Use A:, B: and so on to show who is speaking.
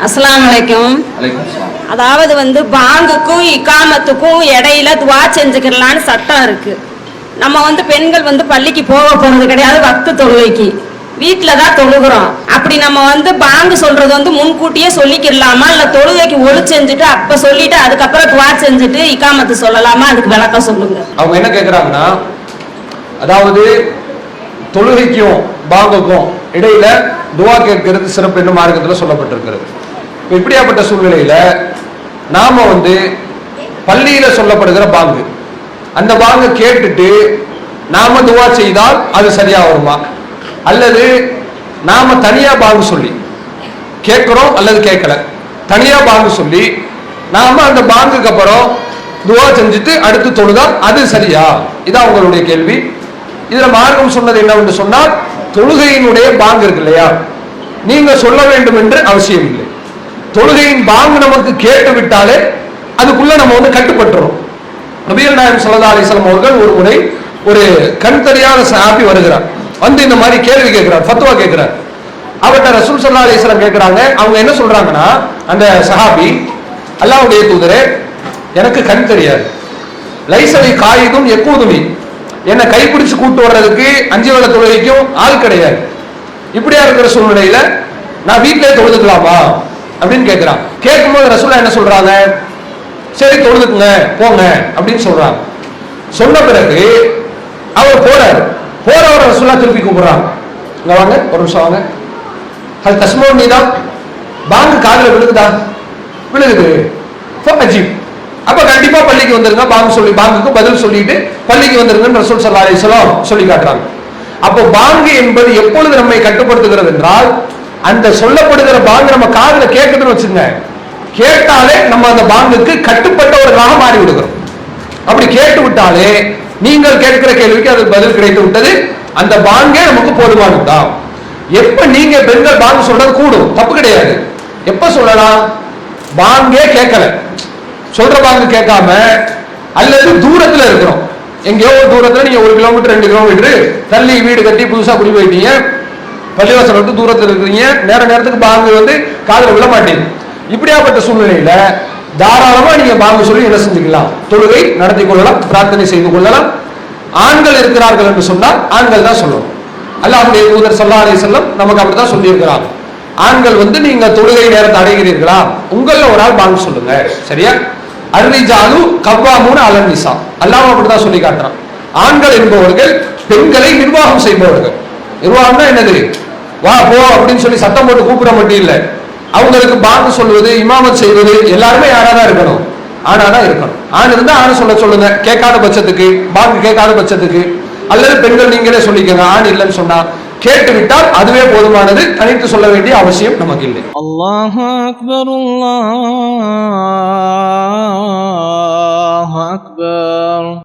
A: அஸ்ஸலாமு அலைக்கும். அதாவது பாங்குக்கும் இகாமத்துக்கும் இடையில துவா செஞ்சுக்கலான்னு சட்டம் இருக்கு. நம்ம பெண்கள் பள்ளிக்கு போக போறது கிடையாது, வக்து தொழுகைக்கு வீட்டில் தான் தொழுகிறோம். அப்படி நம்ம பாங்கு சொல்றது முன்கூட்டியே சொல்லிக்கிடலாமா, இல்லை தொழுகைக்கு ஒளி செஞ்சுட்டு அப்ப சொல்லிட்டு அதுக்கப்புறம் துவா செஞ்சுட்டு இகாமத்து சொல்லலாமா? அதுக்கு விளக்கம் சொல்லுங்க. அவங்க என்ன கேட்குறாங்கன்னா, அதாவது தொழுகைக்கும் பாங்குக்கும் இடையில துவா கேட்கிறது சிறப்பு என்ன மார்க்கத்தில் சொல்லப்பட்டிருக்கிறது. இப்படியாப்பட்ட சூழ்நிலையில நாம பள்ளியில சொல்லப்படுகிற பாங்கு, அந்த பாங்கு கேட்டுட்டு நாம துவா செய்தால் அது சரியா வருமா, அல்லது நாம தனியா பாங்கு சொல்லி கேட்கிறோம் அல்லது கேட்கல தனியா பாங்கு சொல்லி நாம அந்த பாங்குக்கு அப்புறம் துவா செஞ்சுட்டு அடுத்து தொழுதா அது சரியா? இதான் உங்களுடைய கேள்வி. இதுல மார்க்கம் சொன்னது என்னவென்று சொன்னால், தொழுகையினுடைய பாங்கு இருக்கு இல்லையா, நீங்க சொல்ல வேண்டும் என்று அவசியம் இல்லை. தொழுகையின் பாங்கு நமக்கு கேட்டு விட்டாலே அதுக்குள்ள நம்ம கட்டுப்பட்டுறோம். நபிகள் நாயகம் ஸல்லல்லாஹு அலைஹி வஸல்லம் அவர்கள் ஒரு முறை ஒரு கண் தெரியாத சஹாபி வருகிறார், இந்த மாதிரி கேள்வி கேட்கிறார், ஃபத்வா கேட்கிறார். அவர்கிட்ட ரசூல் ஸல்லல்லாஹு அலைஹி வஸல்லம் கேட்கிறாங்க. அவங்க என்ன சொல்றாங்கன்னா, அந்த சஹாபி, அல்லாஹ்வுடைய தூதரே, எனக்கு கண் தெரியாது, லைசலி காயிதும் யக்கூதுமி, என்னை கைப்பிடிச்சு கூட்டு வர்றதுக்கு 5 வேளை தொழுகைக்கும் ஆள் கிடையாது. இப்படியா இருக்கிற சூழ்நிலையில நான் வீட்டிலே தொழுதுக்கலாமா அப்படின்னு கேட்கிறான். கேட்கும்போது ரசூலா என்ன சொல்றாங்க, சரி தொழுதுக்குங்க போங்க அப்படின்னு சொல்றாங்க. சொன்ன பிறகு அவர் போறவரை ரசூலா திருப்பி கூப்பிடுறாங்க, இங்க வாங்க ஒரு நிமிஷம் வாங்க, அது கஸ்மோ நீதான் பாங்கு காதுல விழுகுதா? விழுகுது. அப்ப கண்டிப்பா பள்ளிக்கு வந்துருங்க, பாங்குக்கு பதில் சொல்லிட்டு பள்ளிக்கு வந்துருங்க ரசூல் ஸல்லல்லாஹு அலைஹி வஸல்லம் சொல்லி காட்டுறாங்க. அப்போ பாங்கு என்பது எப்பொழுது நம்மை கட்டுப்படுத்துகிறது என்றால், அந்த சொல்லப்படுகிற பாங்கு நம்ம காதுல கேட்குதுன்னு வச்சுங்க, கேட்டாலே நம்ம அந்த பாங்குக்கு கட்டுப்பட்டவர்களாக மாறி விடுகிறோம். அப்படி கேட்டு விட்டாலே நீங்கள் கேட்கிற கேள்விக்கு அது பதில் கிடைத்து விட்டது, அந்த பாங்கே நமக்கு போதுமானதுதான். எப்ப நீங்க பெண்கள் பாங்கு சொல்றது கூடும், தப்பு கிடையாது. எப்ப சொல்லலாம்? பாங்கே கேட்கல, சொல்ற பாங்கு கேட்காம, அல்லது தூரத்துல இருக்கிறோம், எங்கேயோ ஒரு தூரத்துல நீங்க 1 கிலோமீட்டர் 2 கிலோமீட்டர் தள்ளி வீடு கட்டி புதுசா குடி போயிட்டீங்க, பள்ளிவாசல் விட்டு தூரத்தில் இருக்கிறீங்க, நேரத்துக்கு பாங்கு காதுல விழ மாட்டீங்க. இப்படியாப்பட்ட சூழ்நிலையில தாராளமா நீங்க பாங்கு சொல்லி என்ன செஞ்சுக்கலாம், தொழுகை நடத்தி கொள்ளலாம், பிரார்த்தனை செய்து கொள்ளலாம். ஆண்கள் இருக்கிறார்கள் என்று சொன்னால் ஆண்கள் தான் சொல்லணும். அல்லாஹ்வுடைய தூதர் ஸல்லல்லாஹு அலைஹி வஸல்லம் நமக்கு அப்படித்தான் சொல்லி இருக்கிறாங்க. ஆண்கள் நீங்க தொழுகை நேரத்தை அடைகிறீர்களா, உங்கள ஒரு ஆள் பாங்கு சொல்லுங்க, சரியா? அர்ரிஜாலு கவ்வாமூன அலன் நிசா, அல்லாஹ் அப்படிதான் சொல்லி காட்டுறான். ஆண்கள் என்பவர்கள் பெண்களை நிர்வாகம் செய்பவர்கள். நிர்வாகம்னா என்னது? வா போ அப்படின்னு சொல்லி சத்தம் போட்டு கூப்பிட மட்டும் இல்லை, அவங்களுக்கு பாங்கு சொல்வது, இமாமத் செய்வது எல்லாருமே யாராதான் இருக்கணும், ஆணாதான் இருக்கணும். ஆண் இருந்தா ஆணை சொல்லுங்க, கேட்காத பட்சத்துக்கு, பாங்கு கேட்காத பட்சத்துக்கு, அல்லது பெண்கள் நீங்களே சொல்லிக்கங்க. ஆண் இல்லைன்னு சொன்னா கேட்டு விட்டால் அதுவே போதுமானது, தனித்து சொல்ல வேண்டிய அவசியம் நமக்கு இல்லை.
B: அல்லாஹு அக்பர், அல்லாஹு அக்பர்.